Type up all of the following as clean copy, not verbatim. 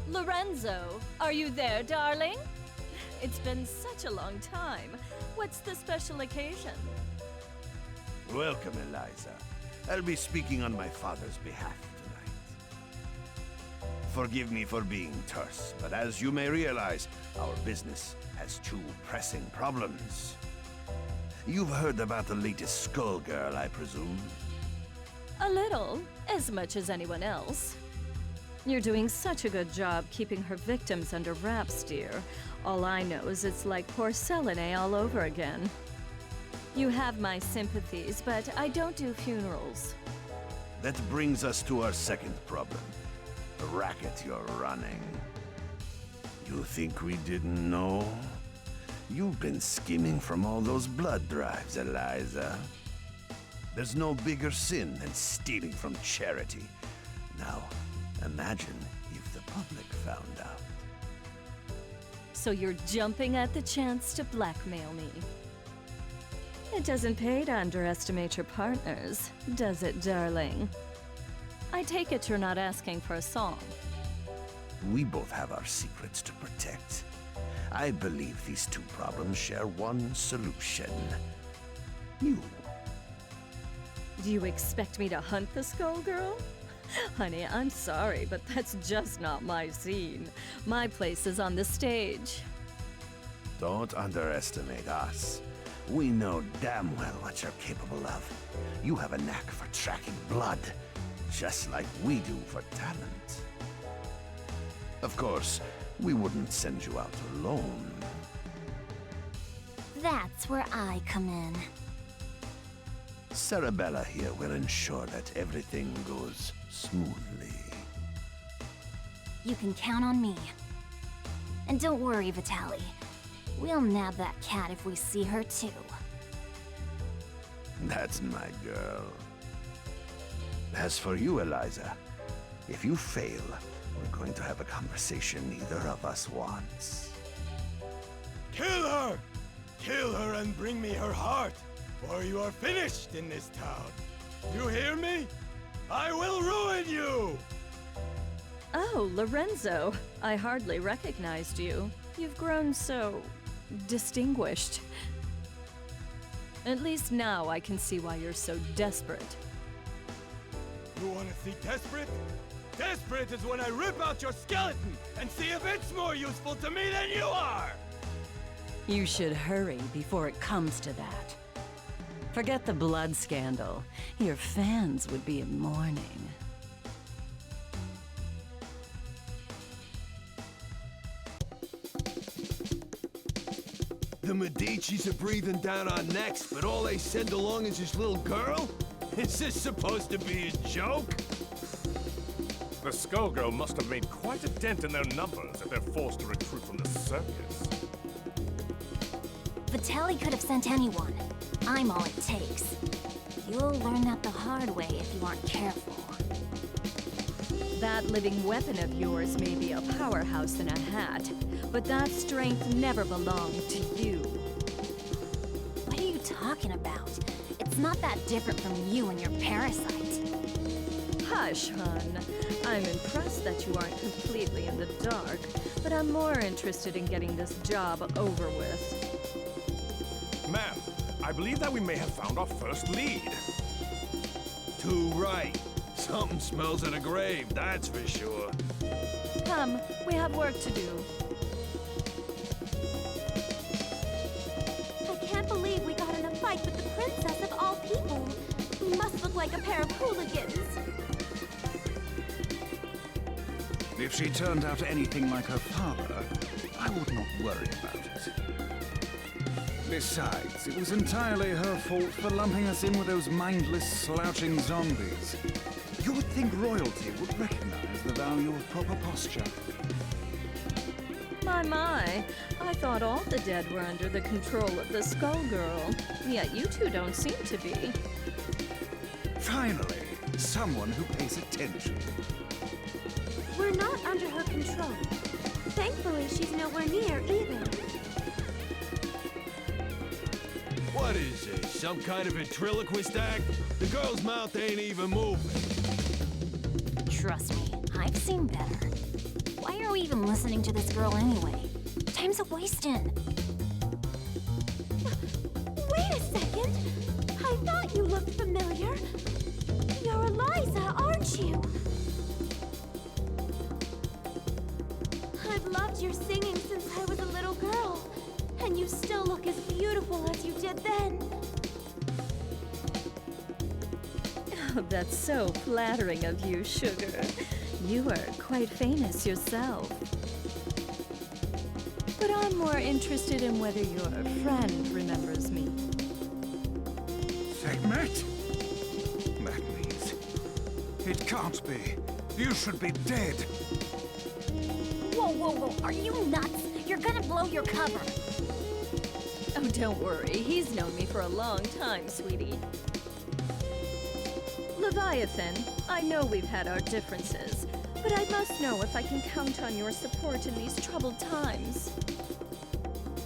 Lorenzo, are you there, darling? It's been such a long time. What's the special occasion? Welcome, Eliza. I'll be speaking on my father's behalf tonight. Forgive me for being terse, but as you may realize, our business has two pressing problems. You've heard about the latest Skull Girl, I presume? A little, as much as anyone else. You're doing such a good job keeping her victims under wraps, dear. All I know is it's like porcelain all over again. You have my sympathies, but I don't do funerals. That brings us to our second problem. The racket you're running. You think we didn't know? You've been scheming from all those blood drives, Eliza. There's no bigger sin than stealing from charity. Now, imagine if the public found out. So you're jumping at the chance to blackmail me. It doesn't pay to underestimate your partners, does it, darling? I take it you're not asking for a song. We both have our secrets to protect. I believe these two problems share one solution. You. Do you expect me to hunt the Skull Girl? Honey, I'm sorry, but that's just not my scene. My place is on the stage. Don't underestimate us. We know damn well what you're capable of. You have a knack for tracking blood, just like we do for talent. Of course, we wouldn't send you out alone. That's where I come in. Sarabella here will ensure that everything goes smoothly. You can count on me. And don't worry, Vitaly. We'll nab that cat if we see her too. That's my girl. As for you, Eliza, if you fail, we're going to have a conversation neither of us wants. Kill her! Kill her and bring me her heart, or you are finished in this town. You hear me? I will ruin you! Oh, Lorenzo, I hardly recognized you. You've grown so distinguished. At least now I can see why you're so desperate. You want to see desperate? Desperate is when I rip out your skeleton and see if it's more useful to me than you are! You should hurry before it comes to that. Forget the blood scandal. Your fans would be in mourning. The Medicis are breathing down our necks, but all they send along is this little girl? Is this supposed to be a joke? The Skullgirl must have made quite a dent in their numbers if they're forced to recruit from the circus. Vitaly could have sent anyone. I'm all it takes. You'll learn that the hard way if you aren't careful. That living weapon of yours may be a powerhouse in a hat, but that strength never belonged to you. What are you talking about? It's not that different from you and your parasite. Hush, hun. I'm impressed that you aren't completely in the dark, but I'm more interested in getting this job over with. Ma'am, I believe that we may have found our first lead. Too right. Something smells of the grave, that's for sure. Come, we have work to do. I can't believe we got in a fight with the princess of all people. We must look like a pair of hooligans. If she turned out anything like her father, I would not worry about it. Besides, it was entirely her fault for lumping us in with those mindless, slouching zombies. You would think royalty would recognize the value of proper posture. My, I thought all the dead were under the control of the Skull Girl, yet you two don't seem to be. Finally, someone who pays attention. We're not under her control. Thankfully, she's nowhere near either. What is this, some kind of ventriloquist act? The girl's mouth ain't even moving. Trust me, I've seen better. Why are we even listening to this girl anyway? Time's a-wasting. Wait a second! I thought you looked familiar. You're Eliza, aren't you? I've loved your singing since I was a little girl, and you still look as beautiful as you did then. Oh, that's so flattering of you, Sugar. You are quite famous yourself. But I'm more interested in whether your friend remembers me. Sekhmet? That means... It can't be. You should be dead. Whoa, whoa, whoa, are you nuts? You're gonna blow your cover. Oh, don't worry. He's known me for a long time, sweetie. Leviathan, I know we've had our differences, but I must know if I can count on your support in these troubled times.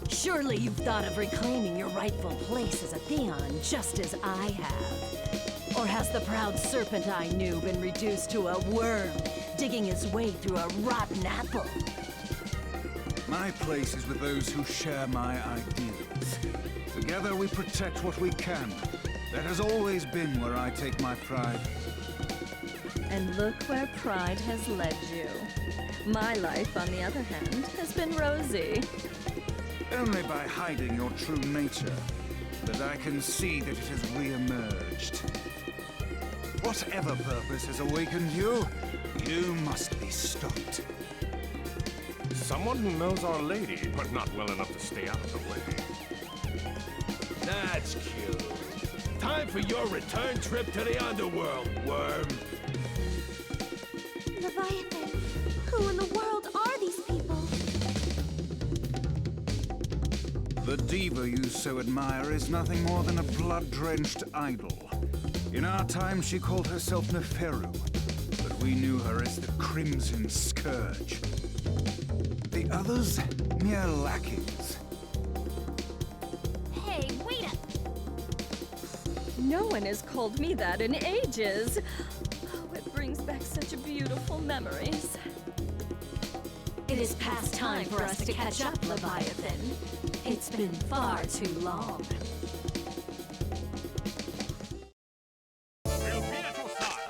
Surely you've thought of reclaiming your rightful place as a Theon, just as I have. Or has the proud serpent I knew been reduced to a worm, digging his way through a rotten apple? My place is with those who share my ideals. Together we protect what we can. That has always been where I take my pride. And look where pride has led you. My life, on the other hand, has been rosy. Only by hiding your true nature, that I can see that it has re-emerged. Whatever purpose has awakened you, you must be stopped. Someone who knows Our Lady, but not well enough to stay out of the way. That's cute. Time for your return trip to the underworld, worm. Leviathan, who in the world are these people? The diva you so admire is nothing more than a blood-drenched idol. In our time, she called herself Neferu, but we knew her as the Crimson Scourge. The others, mere lackeys. Hey, wait up! No one has called me that in ages. Oh, it brings back such beautiful memories. It is past time for us to catch up, Leviathan. It's been far too long. We'll be at your side.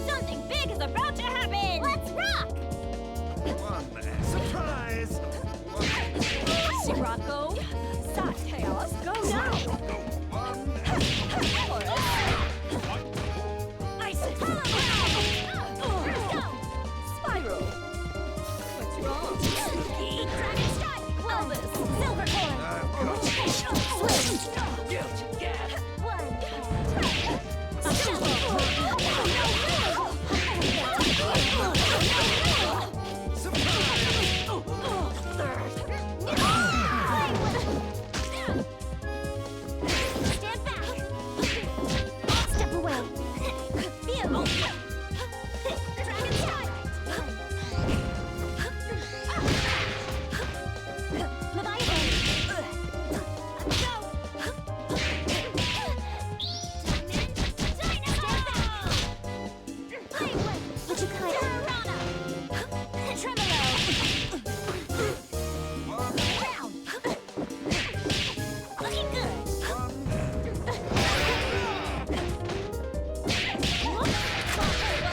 Something big is about to happen! Let's rock! Surprise! Sirocco, Chaos, go now! Isis! Spiral! What's wrong? Dragon Strike! Elvis! Silver Coin! Stand back! Step away! Feel! Dragon Strike! Leviathan! Go!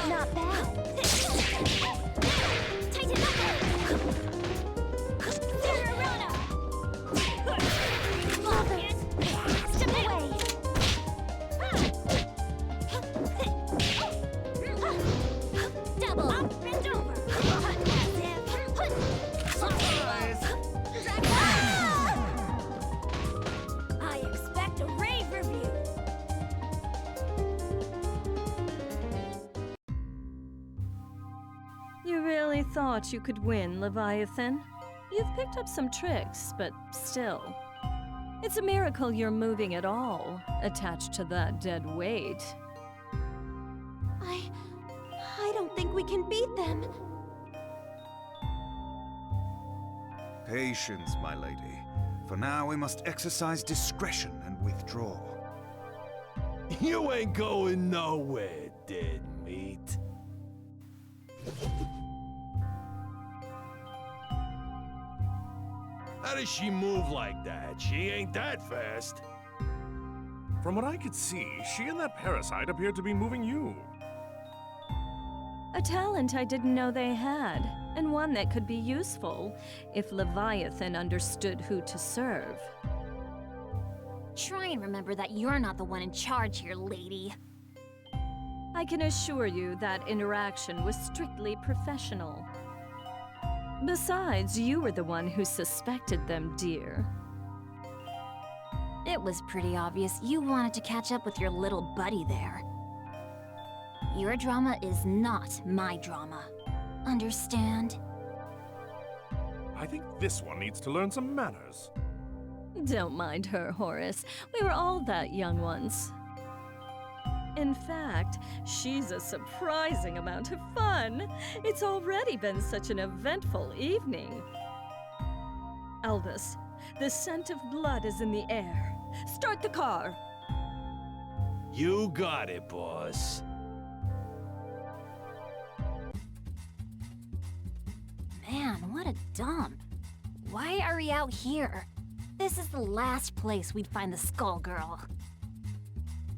Not bad. Tighten up! Step away! Double! Up and over! I expect a rave review! You really thought you could win, Leviathan? You've picked up some tricks, but still. It's a miracle you're moving at all, attached to that dead weight. I don't think we can beat them. Patience, my lady. For now, we must exercise discretion and withdraw. You ain't going nowhere, dead meat. How does she move like that? She ain't that fast. From what I could see, she and that parasite appeared to be moving you. A talent I didn't know they had, and one that could be useful if Leviathan understood who to serve. Try and remember that you're not the one in charge here, lady. I can assure you that interaction was strictly professional. Besides, you were the one who suspected them, dear. It was pretty obvious you wanted to catch up with your little buddy there. Your drama is not my drama. Understand? I think this one needs to learn some manners. Don't mind her, Horace. We were all that young once. In fact, she's a surprising amount of fun. It's already been such an eventful evening. Elvis, the scent of blood is in the air. Start the car. You got it, boss. Man, what a dump. Why are we out here? This is the last place we'd find the Skull Girl.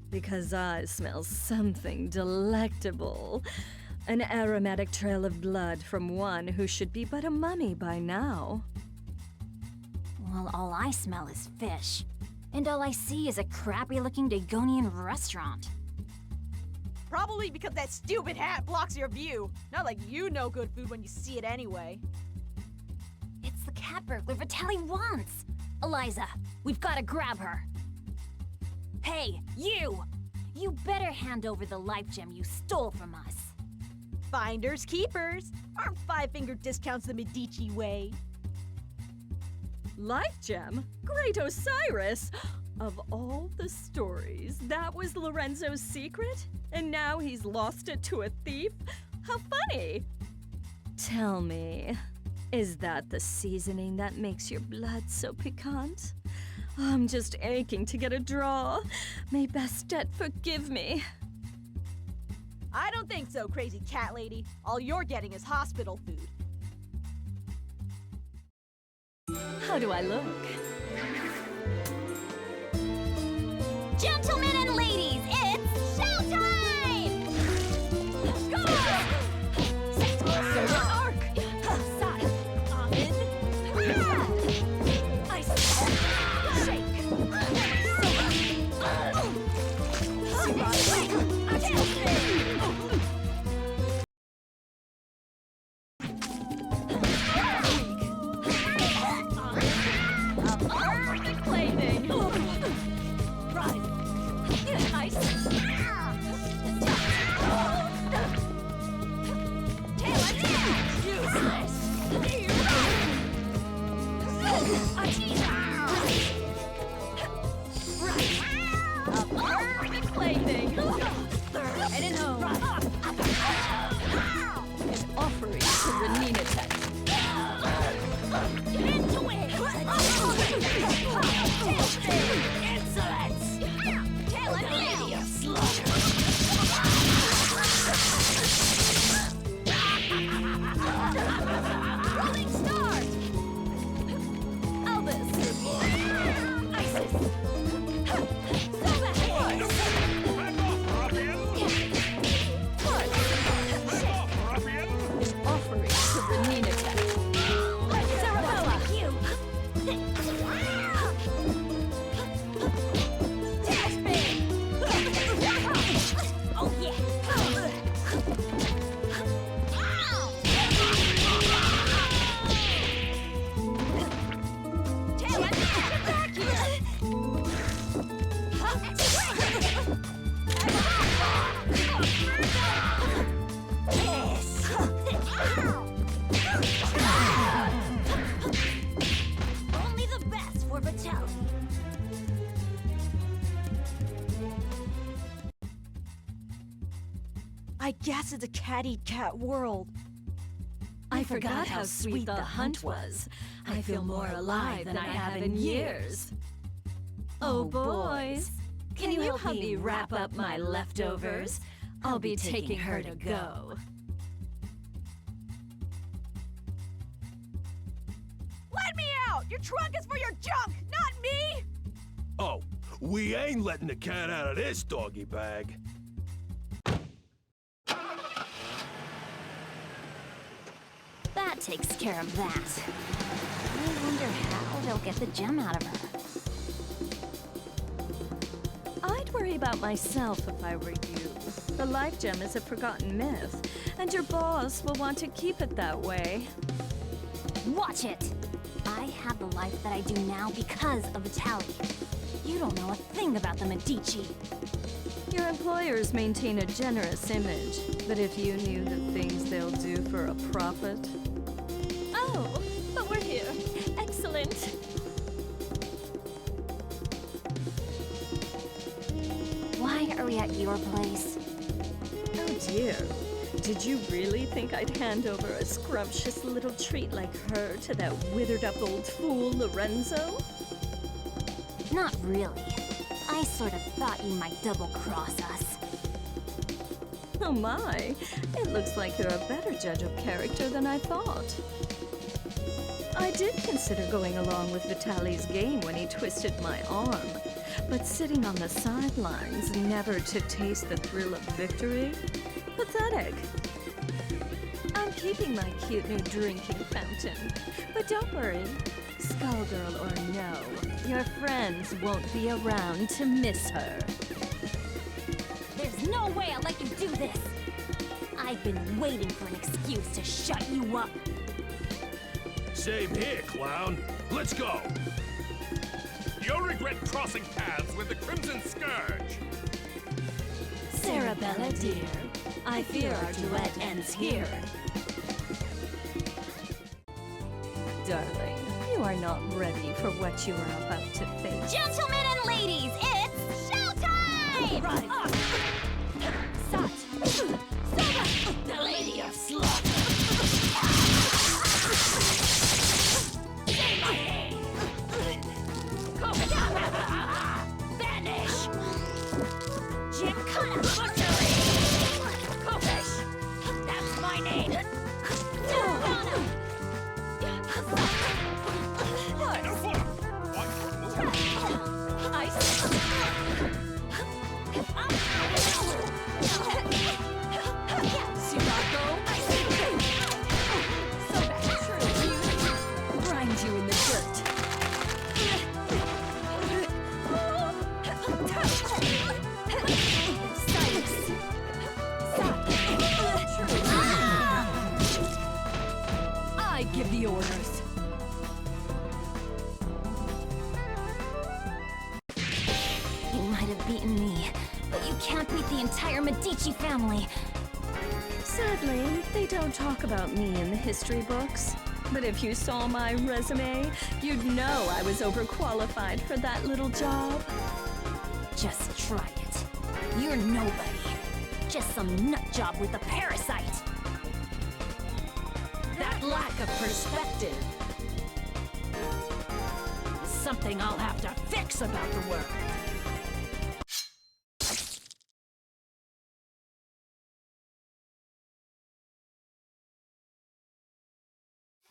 Because I smell something delectable. An aromatic trail of blood from one who should be but a mummy by now. Well, all I smell is fish. And all I see is a crappy-looking Dagonian restaurant. Probably because that stupid hat blocks your view. Not like you know good food when you see it anyway. It's the cat burglar Vitaly wants! Eliza, we've got to grab her. Hey, you! You better hand over the life gem you stole from us. Finders keepers. Aren't five-finger discounts the Medici way? Life gem? Great Osiris! Of all the stories, that was Lorenzo's secret? And now he's lost it to a thief? How funny! Tell me, is that the seasoning that makes your blood so piquant? I'm just aching to get a draw. May Bastet forgive me. I don't think so, crazy cat lady. All you're getting is hospital food. How do I look? Gentlemen and ladies, it's showtime! Go! Solar arc! Side! Almond! Ice! Shake! Plaything! Rise! Ice! Tail and useless! Perfect plaything! And in home! An offering to Renina Tech. Into it! Insolence! Tail and slaughter! Rolling stars! Elvis! Isis! An offering to Renina Tech. Cerebella! Tailspin! Oh yeah! Tail and back Only the best for Vitaly. I guess it's a cat-eat-cat world. I forgot how sweet the hunt was. I feel more alive than I have in years. Oh, boys, can you help me wrap up my leftovers? I'll be taking her to go. Your trunk is for your junk, not me! Oh, we ain't letting the cat out of this doggy bag. That takes care of that. I wonder how they'll get the gem out of her. I'd worry about myself if I were you. The life gem is a forgotten myth, and your boss will want to keep it that way. Watch it! I have the life that I do now because of Vitaly. You don't know a thing about the Medici. Your employers maintain a generous image, but if you knew the things they'll do for a profit... Oh, but we're here. Excellent. Why are we at your place? Oh dear. Did you really think I'd hand over a scrumptious little treat like her to that withered-up old fool, Lorenzo? Not really. I sort of thought you might double-cross us. Oh my, it looks like you're a better judge of character than I thought. I did consider going along with Vitaly's game when he twisted my arm, but sitting on the sidelines, never to taste the thrill of victory? Pathetic. I'm keeping my cute new drinking fountain, but don't worry, Skullgirl or no, your friends won't be around to miss her. There's no way I'll let you do this! I've been waiting for an excuse to shut you up. Same here, clown. Let's go. You'll regret crossing paths with the Crimson Scourge. Sarabella, dear, I fear our duet ends here. Darling, you are not ready for what you are about to face. Gentlemen and ladies, it's showtime! Right. Sat! Soda! The Lady of Slaughter! Say my name! Vanish! Gymkhana! Butchery! Kopesh! That's my name! Grind you in the dirt. I give the orders. You might have beaten me, but you can't beat the entire Medici family. Sadly, they don't talk about me in the history books. But if you saw my resume, you'd know I was overqualified for that little job. Just try it. You're nobody. Just some nutjob with a parasite. That lack of perspective is something I'll have to fix about the world.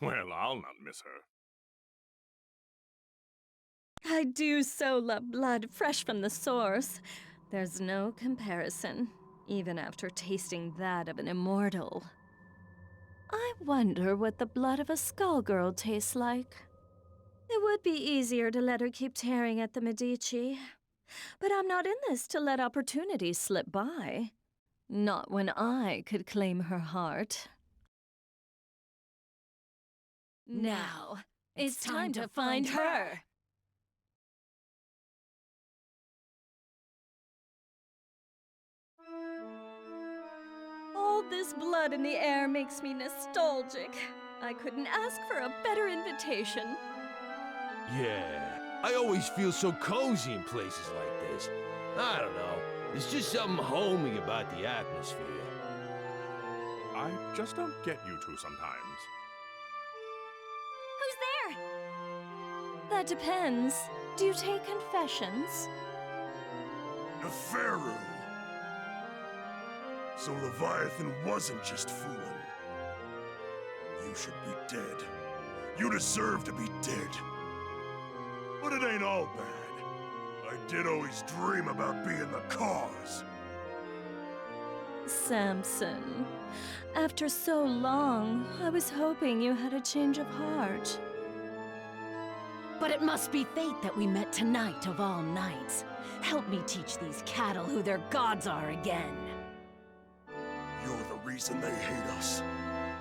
Well, I'll not miss her. I do so love blood fresh from the source. There's no comparison, even after tasting that of an immortal. I wonder what the blood of a skullgirl tastes like. It would be easier to let her keep tearing at the Medici. But I'm not in this to let opportunities slip by. Not when I could claim her heart. Now, it's time to find her. All this blood in the air makes me nostalgic. I couldn't ask for a better invitation. Yeah, I always feel so cozy in places like this. I don't know. There's just something homey about the atmosphere. I just don't get you two sometimes. Who's there? That depends. Do you take confessions? Neferu! So Leviathan wasn't just fooling. You should be dead. You deserve to be dead. But it ain't all bad. I did always dream about being the cause. Samson, after so long, I was hoping you had a change of heart. But it must be fate that we met tonight of all nights. Help me teach these cattle who their gods are again. You're the reason they hate us.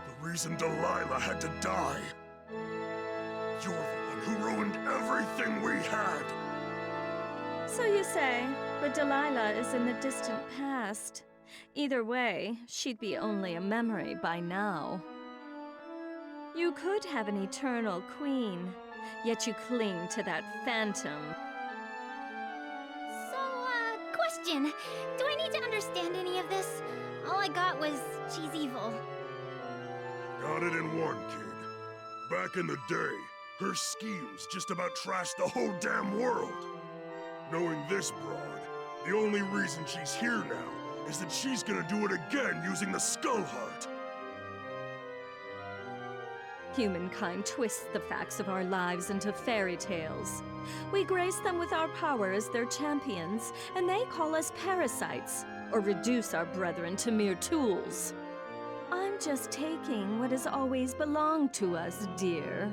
The reason Delilah had to die. You're the one who ruined everything we had. So you say, but Delilah is in the distant past. Either way, she'd be only a memory by now. You could have an eternal queen, yet you cling to that phantom. So, question. Do I need to understand any of this? All I got was she's evil. Got it in one, kid. Back in the day, her schemes just about trashed the whole damn world. Knowing this broad, the only reason she's here now is that she's gonna do it again using the Skull Heart. Humankind twists the facts of our lives into fairy tales. We grace them with our power as their champions, and they call us parasites, or reduce our brethren to mere tools. I'm just taking what has always belonged to us, dear.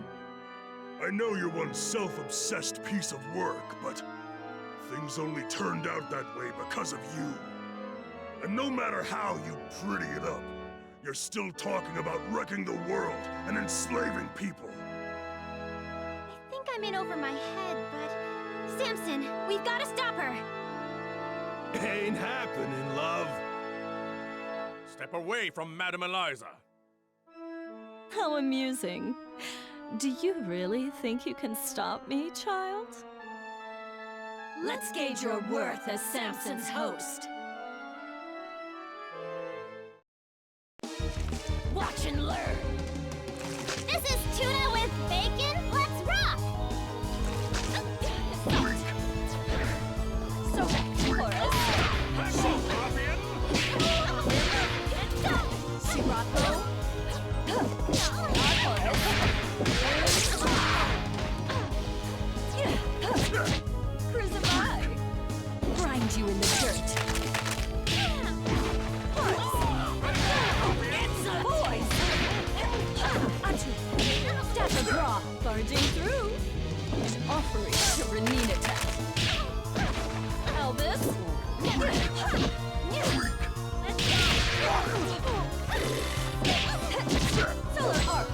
I know you're one self-obsessed piece of work, but things only turned out that way because of you. And no matter how you pretty it up, you're still talking about wrecking the world and enslaving people. I think I'm in over my head, but... Samson, we've got to stop her! Ain't happening, love. Step away from Madame Eliza. How amusing. Do you really think you can stop me, child? Let's gauge your worth as Samson's host. Watch and learn. This is tuna with bacon? Let's rock! So, Horace. Sirocco. Crucify. Grind you in the dirt. Draw, barging through. An offering to Renina Tech. Elvis. Solar Arc.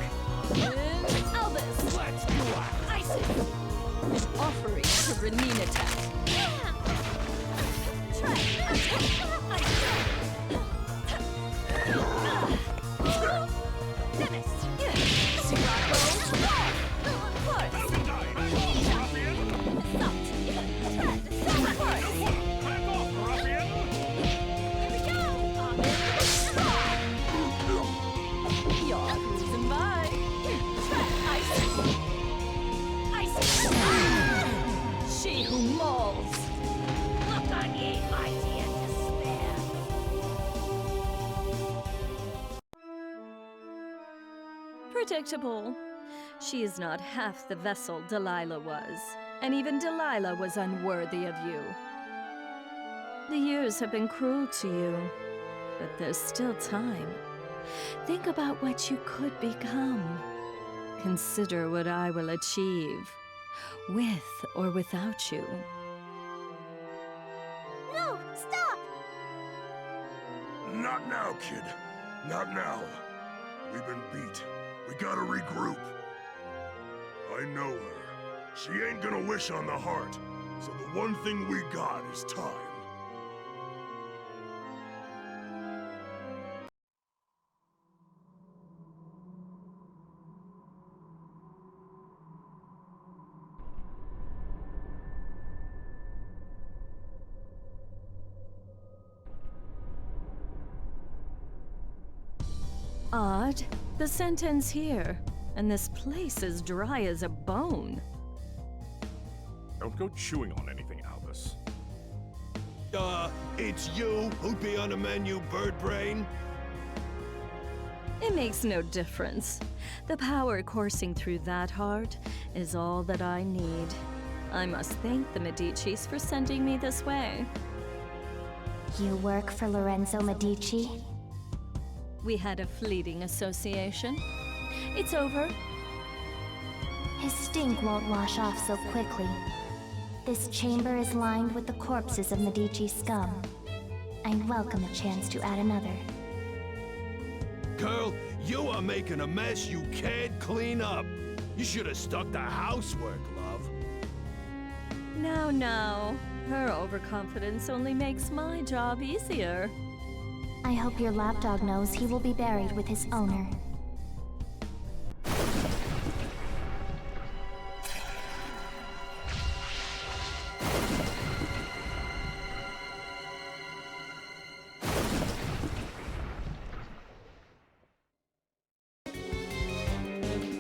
Elvis. Let's do it. Isis. An offering to Renina Tech. She who mauls. Look on ye, mighty and despair. Predictable. She is not half the vessel Delilah was, and even Delilah was unworthy of you. The years have been cruel to you, but there's still time. Think about what you could become. Consider what I will achieve, with or without you. No, stop! Not now, kid. Not now. We've been beat. We gotta regroup. I know her. She ain't gonna wish on the heart, so the one thing we got is time. Odd. The scent ends here, and this place is dry as a bone. Don't go chewing on anything, Albus. It's you who'd be on the menu, bird brain? It makes no difference. The power coursing through that heart is all that I need. I must thank the Medicis for sending me this way. You work for Lorenzo Medici? We had a fleeting association. It's over. His stink won't wash off so quickly. This chamber is lined with the corpses of Medici scum. I'd welcome a chance to add another. Girl, you are making a mess you can't clean up. You should have stuck to housework, love. Now. Her overconfidence only makes my job easier. I hope your lapdog knows he will be buried with his owner.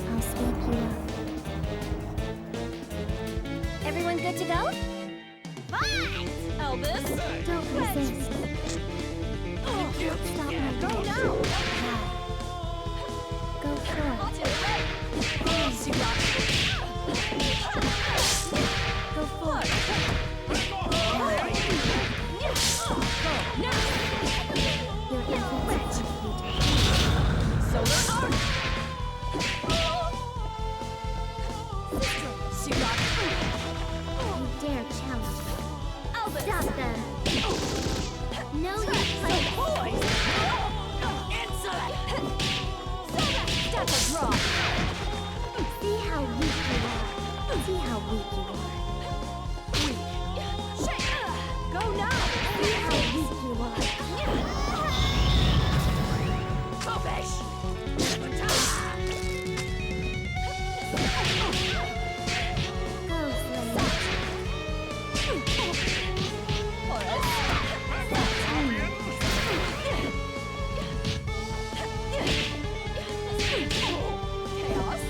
I'll speak you up. Everyone good to go? Elvis? Don't resist. Stop my Go now! Go for it. Go for it. Your efforts are completed. Solar arc! You dare challenge me. Stop them. No use playing. Step a drop! See how weak you are. See how weak you are. Go now! See how weak you are. Go, Slade. Chaos!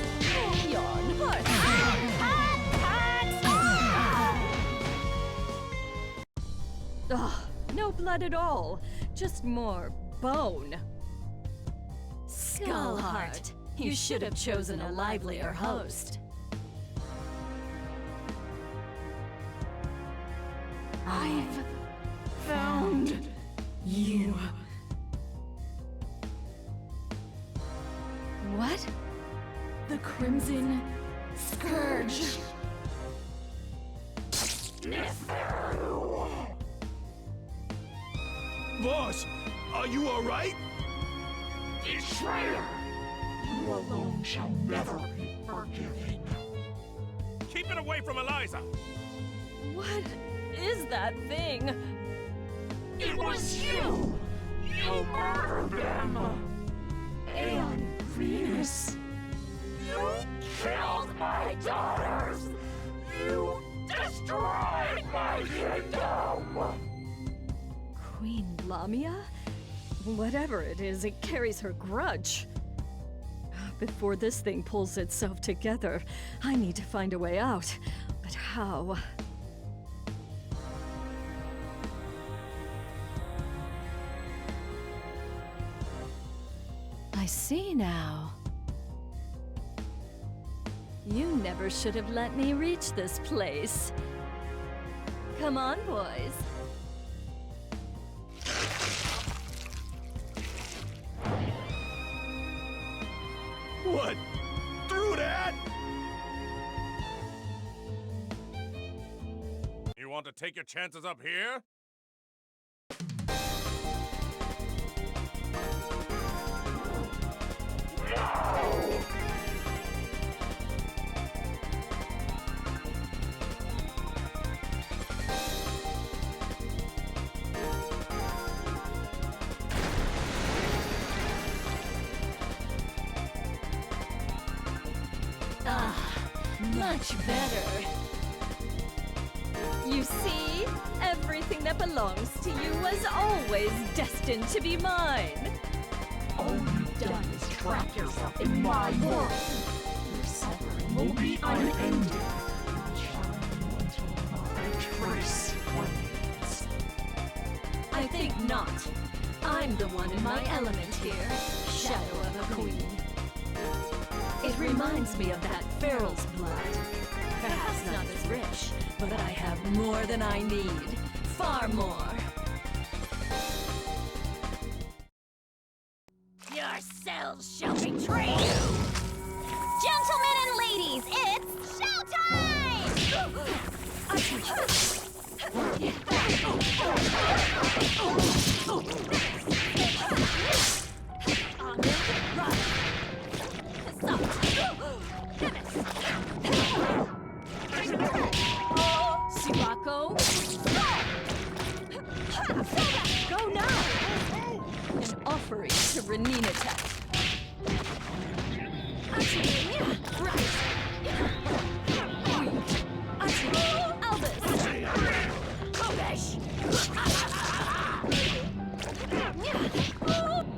Yarn heart! No blood at all. Just more bone. Skullheart, you should have chosen a livelier host. I've found you. What? The Crimson Scourge. Boss, are you alright? Betrayer! You alone shall never be forgiven. Keep it away from Eliza! What is that thing? It was you! You murdered them! And Venus! You killed my daughters! You destroyed my kingdom! Queen Lamia? Whatever it is, it carries her grudge. Before this thing pulls itself together, I need to find a way out. But how? I see now. You never should have let me reach this place. Come on, boys. What? Through that? You want to take your chances up here? Much better. You see? Everything that belongs to you was always destined to be mine. All you've done is trap yourself in my world. Your suffering will be unending. Shall you until not a trace remains. I think not. I'm the one in my element here, Shadow of a Queen. It reminds me of that Feral's blood. Perhaps perhaps not as rich, but I have more than I need. Far more. Your cells shall betray you! Gentlemen and ladies, it's showtime! Sirocco? Go now! An offering to Reninatet.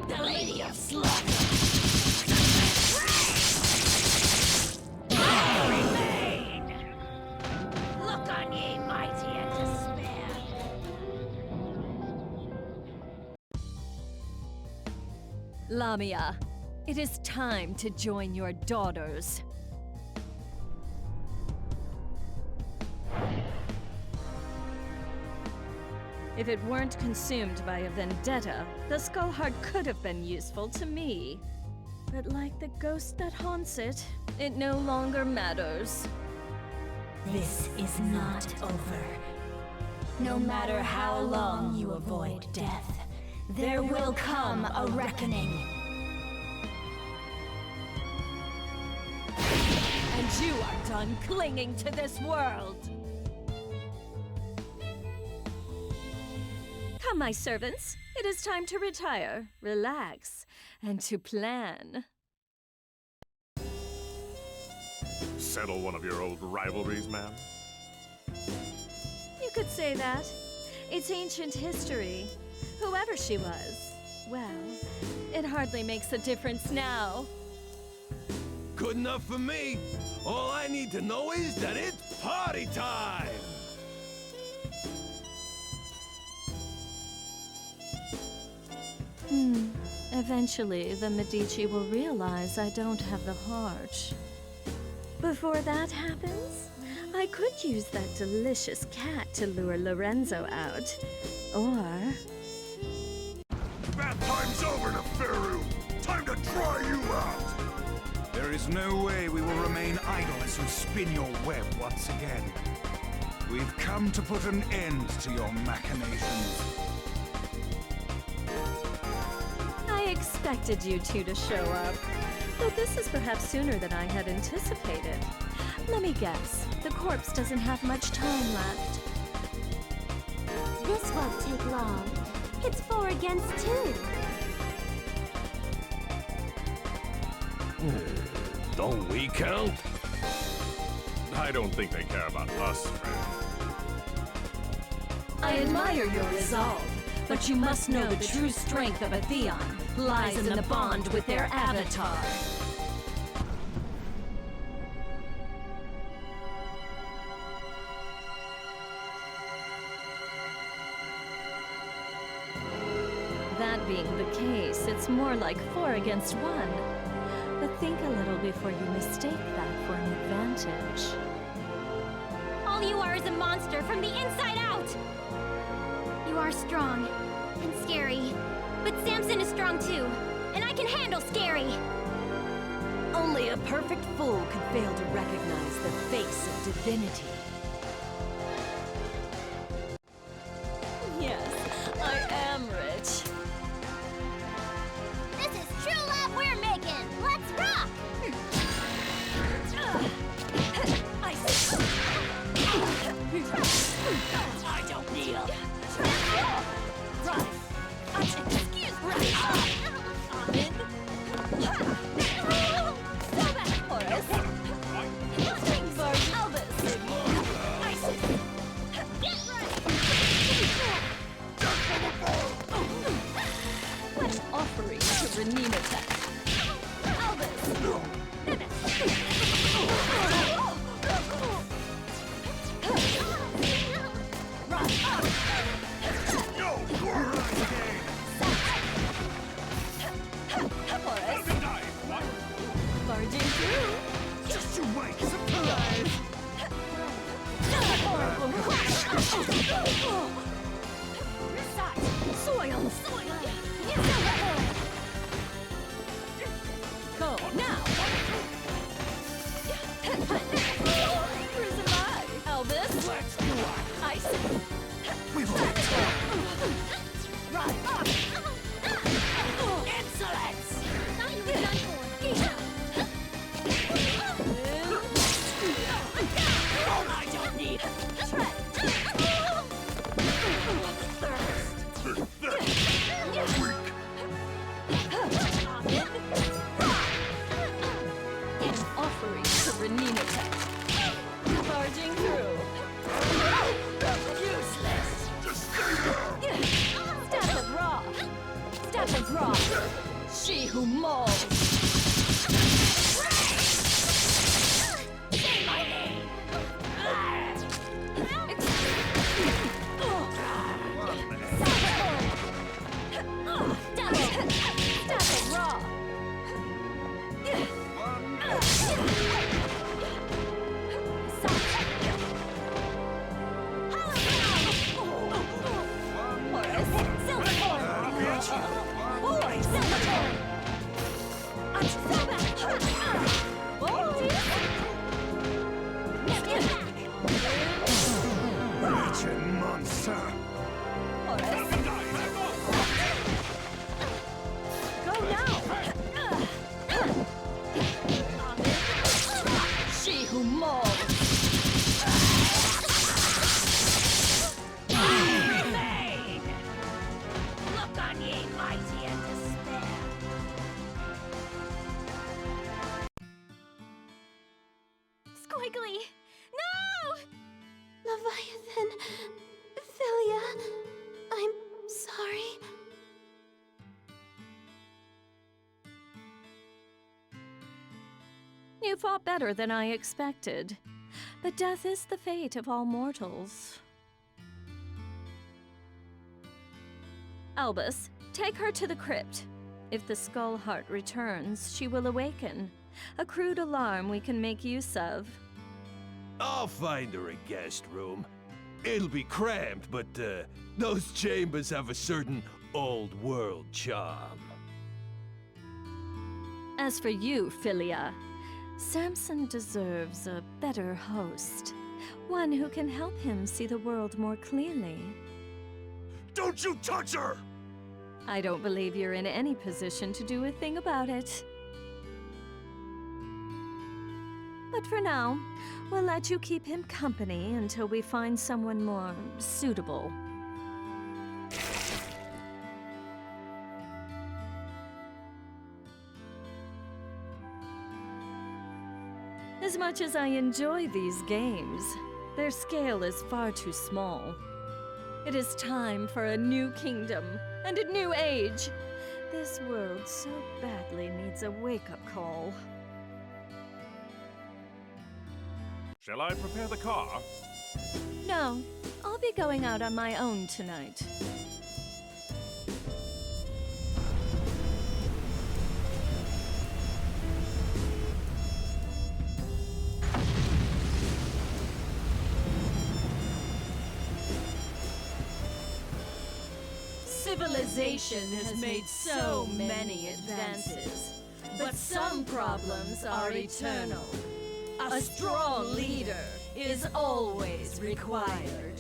The Lady of Slaughter! Look on ye, mighty and despair! Lamia, it is time to join your daughters. If it weren't consumed by a vendetta, the skull heart could have been useful to me. But like the ghost that haunts it, it no longer matters. This is not over. No matter how long you avoid death, there will come a reckoning. And you are done clinging to this world! Come, my servants. It is time to retire, relax, and to plan. Settle one of your old rivalries, ma'am? You could say that. It's ancient history. Whoever she was, well, it hardly makes a difference now. Good enough for me. All I need to know is that it's party time! Eventually, the Medici will realize I don't have the heart. Before that happens, I could use that delicious cat to lure Lorenzo out. Or... That time's over, Neferu! Time to try you out! There is no way we will remain idle as you spin your web once again. We've come to put an end to your machinations. I expected you two to show up. Though this is perhaps sooner than I had anticipated. Let me guess, the corpse doesn't have much time left. This won't take long. It's 4 against 2. Don't we count? I don't think they care about us, friend. I admire your resolve, but you must know the true strength of a Theon lies in the bond with their avatar. That being the case, it's more like 4 against 1. But think a little before you mistake that for an advantage. All you are is a monster from the inside out! You are strong and scary, but Samson is strong too, and I can handle scary! Only a perfect fool could fail to recognize the face of divinity. Yes, I am rich. This is true love we're making! Let's rock! I don't kneel. Right. Excuse me. So back, Horace. King Bird Elvis. Soil! Go, now! Where's am I? Elvis? Let's do it! Ice? We will return. Right up! Insolence! Thought you were done for. I don't need it! An offering to Renina Tech. Barging through. Useless! Just stay down! Step of Raw. Step of Raw. She who mauls. Say my name! Step of Raw. Wretched monster! Go now. She who mauls. Look on ye, mighty and despair! Squiggly! No! Leviathan, Philia, I'm sorry. You fought better than I expected. But death is the fate of all mortals. Albus, take her to the crypt. If the Skull Heart returns, she will awaken. A crude alarm we can make use of. I'll find her a guest room. It'll be cramped, but those chambers have a certain old-world charm. As for you, Philia, Samson deserves a better host. One who can help him see the world more clearly. Don't you touch her! I don't believe you're in any position to do a thing about it. But for now, we'll let you keep him company until we find someone more suitable. As much as I enjoy these games, their scale is far too small. It is time for a new kingdom and a new age. This world so badly needs a wake-up call. Shall I prepare the car? No, I'll be going out on my own tonight. Civilization has made so many advances, but some problems are eternal. A strong leader is always required.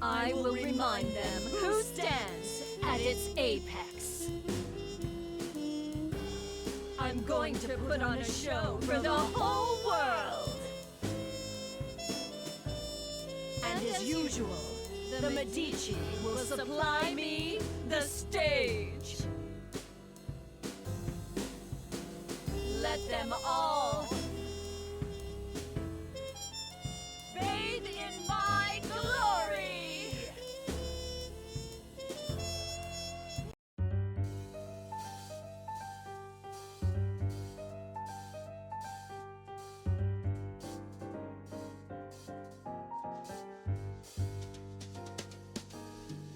I will remind them who stands at its apex. I'm going to put on a show for the whole world. And as usual, the Medici will supply me the stage. Let them all